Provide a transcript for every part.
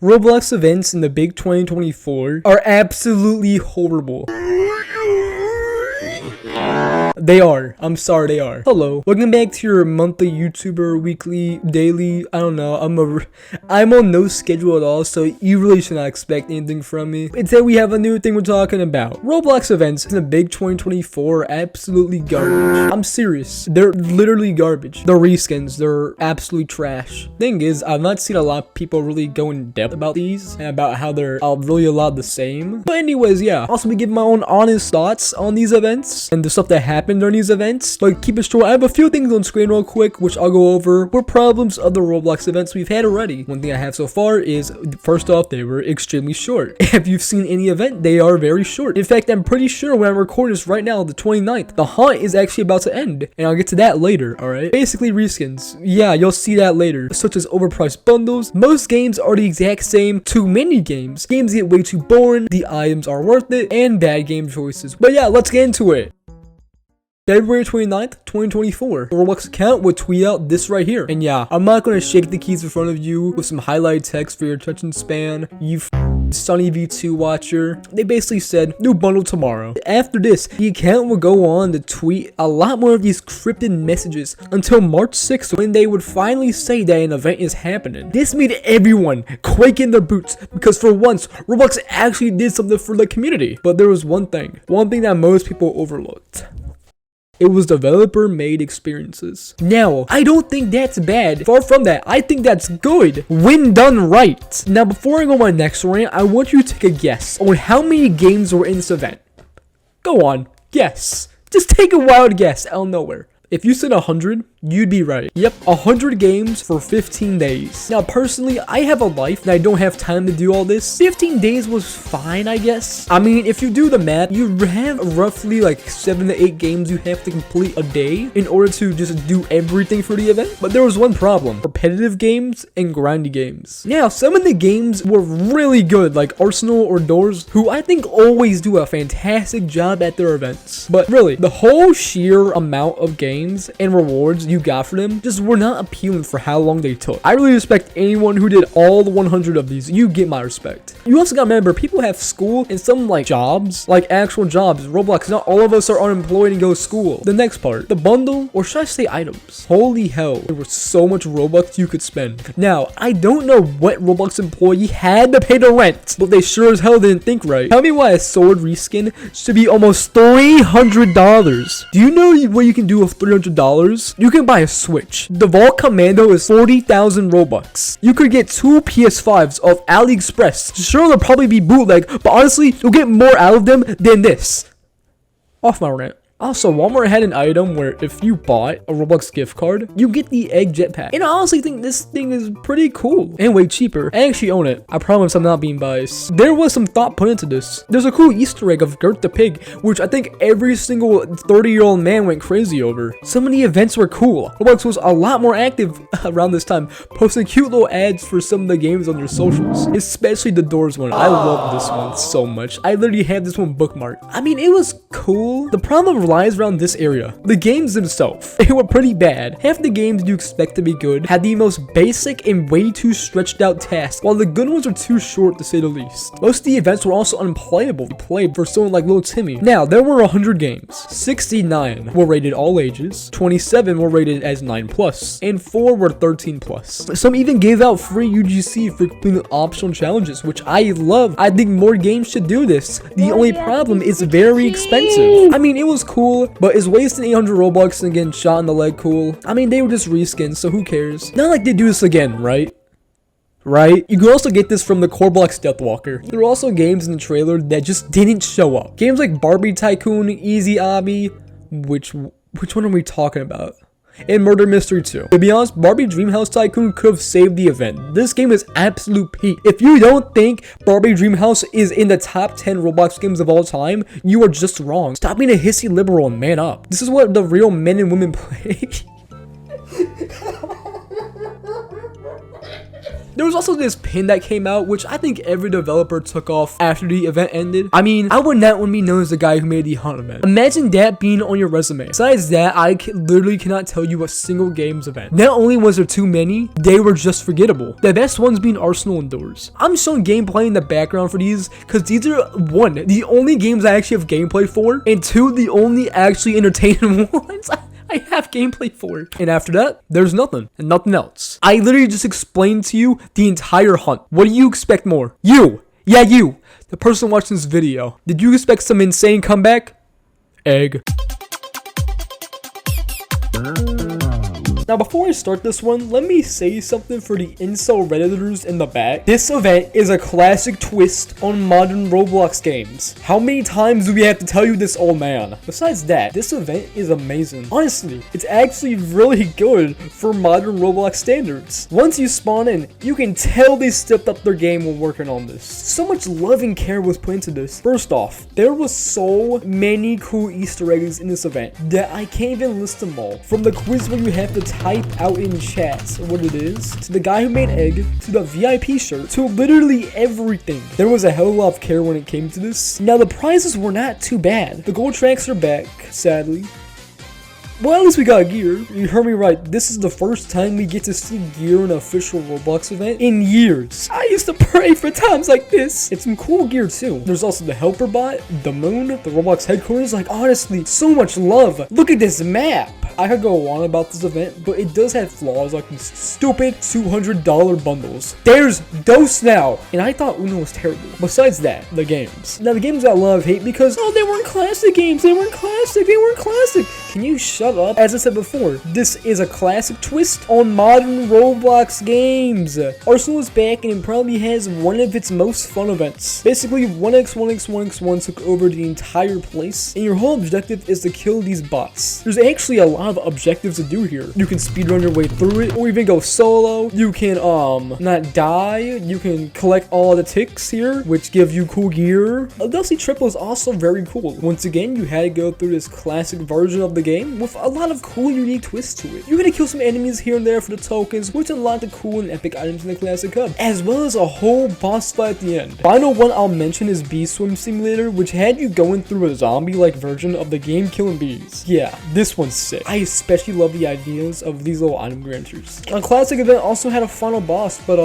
Roblox events in the big 2024 are absolutely horrible. They are. I'm sorry, they are. Hello. Welcome back to your monthly YouTuber, weekly, daily. I don't know. I'm on no schedule at all, so you really should not expect anything from me. Today we have a new thing we're talking about. Roblox events in the big 2024 are absolutely garbage. I'm serious. They're literally garbage. The reskins, they're absolutely trash. Thing is, I've not seen a lot of people really go in depth about these and about how they're really a lot the same. But anyways, yeah. Also, we give my own honest thoughts on these events and the stuff that happened during these events, but keep it short. I have a few things on screen real quick which I'll go over. Were problems of the Roblox events we've had already. One thing I have so far is, first off, they were extremely short. If you've seen any event, they are very short. In fact, I'm pretty sure when I'm recording this right now, the 29th, the hunt is actually about to end, and I'll get to that later. Alright, basically reskins, yeah, you'll see that later, such as overpriced bundles. Most games are the exact same. Too many games get way too boring, the items are worth it, and bad game choices. But yeah, let's get into it. February 29th, 2024. The Roblox account would tweet out this right here. And yeah, I'm not going to shake the keys in front of you with some highlighted text for your attention span. You Sunny V2 watcher. They basically said, new bundle tomorrow. After this, the account would go on to tweet a lot more of these cryptic messages until March 6th, when they would finally say that an event is happening. This made everyone quake in their boots, because for once, Roblox actually did something for the community. But there was one thing that most people overlooked. It was developer-made experiences. Now, I don't think that's bad. Far from that, I think that's good when done right. Now, before I go on my next rant, I want you to take a guess on how many games were in this event. Go on, guess. Just take a wild guess out of nowhere. If you said 100, you'd be right. Yep, 100 games for 15 days. Now, personally, I have a life and I don't have time to do all this. 15 days was fine, I guess. I mean, if you do the math, you have roughly like 7 to 8 games you have to complete a day in order to just do everything for the event. But there was one problem: repetitive games and grindy games. Now, some of the games were really good, like Arsenal or Doors, who I think always do a fantastic job at their events. But really, the whole sheer amount of games and rewards you got for them just were not appealing for how long they took. I really respect anyone who did all the 100 of these. You get my respect. You also gotta remember, people have school and some like jobs, like actual jobs. Roblox, not all of us are unemployed and go to school. The next part, the bundle, or should I say items. Holy hell, there was so much Robux you could spend. Now, I don't know what Roblox employee had to pay the rent, but they sure as hell didn't think right. Tell me why a sword reskin should be almost $300. Do you know what you can do with $300? You can buy a Switch. The Vault Commando is 40,000 Robux. You could get 2 PS5s off AliExpress. Sure, they'll probably be bootleg, but honestly, you'll get more out of them than this. Off my rant. Also, Walmart had an item where if you bought a Roblox gift card, you get the egg jetpack. And I honestly think this thing is pretty cool and way cheaper. I actually own it. I promise I'm not being biased. There was some thought put into this. There's a cool Easter egg of Gert the Pig, which I think every single 30-year-old man went crazy over. Some of the events were cool. Roblox was a lot more active around this time, posting cute little ads for some of the games on their socials, especially the Doors one. I love this one so much. I literally have this one bookmarked. I mean, it was cool. The problem lies around this area. The games themselves, they were pretty bad. Half the games you expect to be good had the most basic and way too stretched out tasks, while the good ones are too short to say the least. Most of the events were also unplayable to play for someone like Little Timmy. Now, there were 100 games. 69 were rated all ages, 27 were rated as 9+, and 4 were 13+. Some even gave out free UGC for completing optional challenges, which I love. I think more games should do this. The only problem is very expensive. I mean, it was cool, but is wasting 800 Robux and getting shot in the leg cool? I mean, they were just reskins, so who cares? Not like they do this again, right? Right? You can also get this from the Roblox Deathwalker. There are also games in the trailer that just didn't show up. Games like Barbie Tycoon, Easy Obby, which one are we talking about? And Murder Mystery 2. To be honest, Barbie Dreamhouse Tycoon could have saved the event. This game is absolute peak. If you don't think Barbie Dreamhouse is in the top 10 Roblox games of all time, you are just wrong. Stop being a hissy liberal and man up. This is what the real men and women play. There was also this pin that came out, which I think every developer took off after the event ended. I mean, I would not want to be known as the guy who made the hunt event. Imagine that being on your resume. Besides that, I literally cannot tell you a single games event. Not only was there too many, they were just forgettable. The best ones being Arsenal indoors. I'm showing gameplay in the background for these because these are, one, the only games I actually have gameplay for, and two, the only actually entertaining ones I have gameplay for. And after that, there's nothing and nothing else. I literally just explained to you the entire hunt. What do you expect more? You! Yeah, you! The person watching this video. Did you expect some insane comeback? Egg. Now before I start this one, let me say something for the incel redditors in the back. This event is a classic twist on modern Roblox games. How many times do we have to tell you this, old man? Besides that, this event is amazing. Honestly, it's actually really good for modern Roblox standards. Once you spawn in, you can tell they stepped up their game when working on this. So much love and care was put into this. First off, there was so many cool Easter eggs in this event that I can't even list them all. From the quiz where you have to type out in chat what it is, to the guy who made egg, to the VIP shirt, to literally everything. There was a hell of a lot of care when it came to this. Now the prizes were not too bad. The gold tracks are back, sadly. Well, at least we got gear. You heard me right. This is the first time we get to see gear in an official Roblox event in years. I used to pray for times like this. It's some cool gear too. There's also the helper bot, the moon, the Roblox headquarters. Like, honestly, so much love. Look at this map. I could go on about this event, but it does have flaws like these stupid $200 bundles. There's Dose now, and I thought Uno was terrible. Besides that, the games. Now the games got a lot of hate because, oh, they weren't classic games. They weren't classic. They weren't classic. Can you shut up? As I said before, this is a classic twist on modern Roblox games. Arsenal is back and it probably has one of its most fun events. Basically, 1x1x1x1 took over the entire place, and your whole objective is to kill these bots. There's actually a lot of objectives to do here. You can speedrun your way through it, or even go solo. You can not die. You can collect all the ticks here, which give you cool gear. A Dusty Triple is also very cool. Once again, you had to go through this classic version of the game with a lot of cool unique twists to it. You had to kill some enemies here and there for the tokens, which unlock the cool and epic items in the classic hub, as well as a whole boss fight at the end. Final one I'll mention is Bee Swim Simulator, which had you going through a zombie-like version of the game killing bees. Yeah, this one's sick. I especially love the ideas of these little item granters. A classic event also had a final boss, but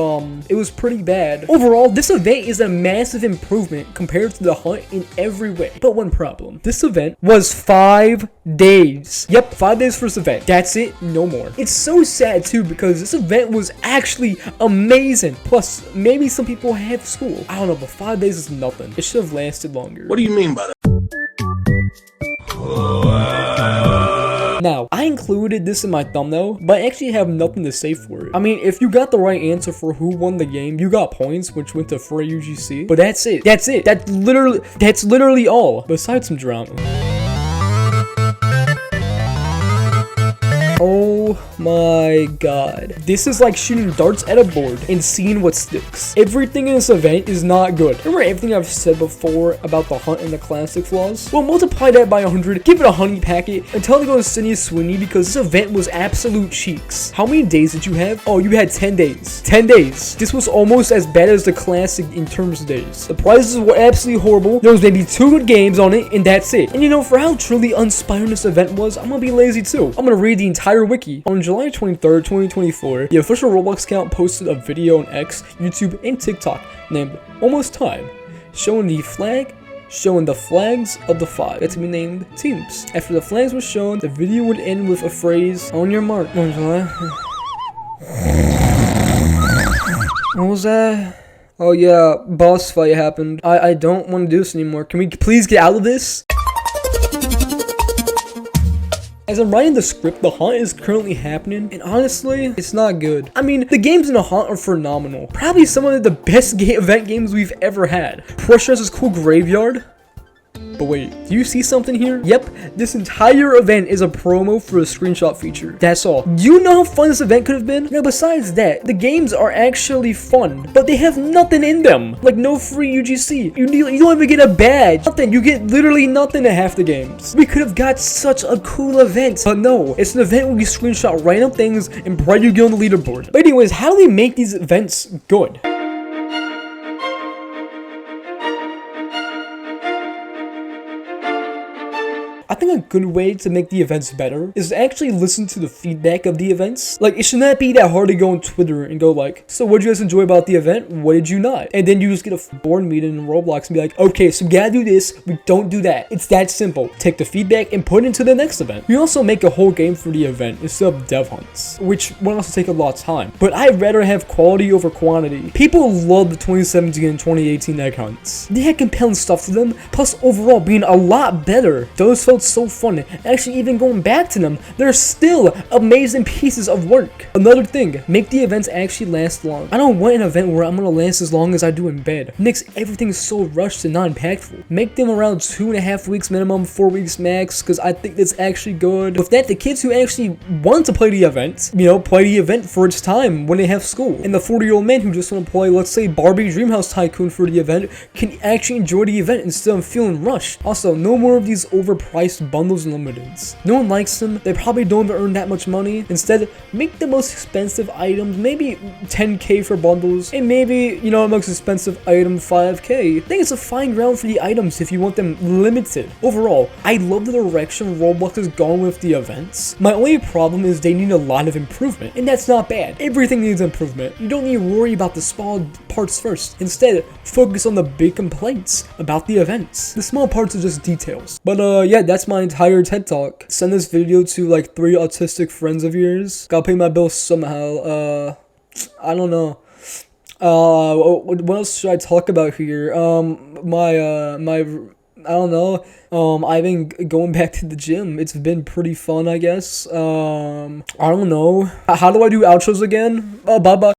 it was pretty bad. Overall, this event is a massive improvement compared to the hunt in every way. But one problem. This event was 5 days. Yep, 5 days for this event. That's it, no more. It's so sad too because this event was actually amazing. Plus, maybe some people have school. I don't know, but 5 days is nothing. It should have lasted longer. What do you mean by that? Now, I included this in my thumbnail, but I actually have nothing to say for it. I mean, if you got the right answer for who won the game, you got points, which went to free UGC. But that's it. That's it. That's literally all. Besides some drama. Oh my god. This is like shooting darts at a board and seeing what sticks. Everything in this event is not good. Remember everything I've said before about the hunt and the classic flaws? Well, multiply that by 100, give it a honey packet, and tell it to go to Sydney Sweeney because this event was absolute cheeks. How many days did you have? Oh, you had 10 days. 10 days. This was almost as bad as the classic in terms of days. The prizes were absolutely horrible. There was maybe 2 good games on it, and that's it. And you know, for how truly uninspiring this event was, I'm gonna be lazy too. I'm gonna read the entire wiki. On July 23rd, 2024, the official Roblox account posted a video on X, YouTube, and TikTok named Almost Time, showing the flags of the 5 that to be named teams. After the flags were shown, the video would end with a phrase, on your mark. What was that? Oh yeah, boss fight happened. I don't want to do this anymore. Can we please get out of this? As I'm writing the script, the hunt is currently happening, and honestly, it's not good. I mean, the games in the hunt are phenomenal. Probably some of the best event games we've ever had. Precious' cool graveyard. But wait, do you see something here? Yep, this entire event is a promo for a screenshot feature. That's all. Do you know how fun this event could have been? Now, besides that, the games are actually fun, but they have nothing in them. Like, no free UGC. You don't even get a badge. Nothing. You get literally nothing at half the games. We could have got such a cool event, but no. It's an event where you screenshot random things and bright you get on the leaderboard. But anyways, how do we make these events good? I think a good way to make the events better is to actually listen to the feedback of the events. Like, it should not be that hard to go on Twitter and go like, so what did you guys enjoy about the event? What did you not? And then you just get a board meeting in Roblox and be like, okay, so we gotta do this, we don't do that. It's that simple. Take the feedback and put it into the next event. We also make a whole game for the event instead of dev hunts, which will also take a lot of time. But I'd rather have quality over quantity. People love the 2017 and 2018 egg hunts. They had compelling stuff to them, plus overall being a lot better. Those felt so fun. Actually, even going back to them, they're still amazing pieces of work. Another thing, make the events actually last long. I don't want an event where I'm gonna last as long as I do in bed. It makes everything so rushed and not impactful. Make them around 2.5 weeks minimum, 4 weeks max, because I think that's actually good. With that, the kids who actually want to play the event, play the event for its time when they have school. And the 40-year-old men who just want to play, let's say, Barbie Dreamhouse Tycoon for the event can actually enjoy the event instead of feeling rushed. Also, no more of these overpriced bundles and limiteds. No one likes them. They probably don't even earn that much money. Instead, make the most expensive items, maybe 10k for bundles, and maybe, the most expensive item 5k. I think it's a fine ground for the items if you want them limited. Overall, I love the direction Roblox has gone with the events. My only problem is they need a lot of improvement, and that's not bad. Everything needs improvement. You don't need to worry about the small parts first. Instead, focus on the big complaints about the events. The small parts are just details. But yeah, that's my entire TED Talk. Send this video to like 3 autistic friends of yours. Gotta pay my bills somehow. I don't know. What else should I talk about here? I don't know. I've been going back to the gym. It's been pretty fun, I guess. I don't know. How do I do outros again? Bye bye.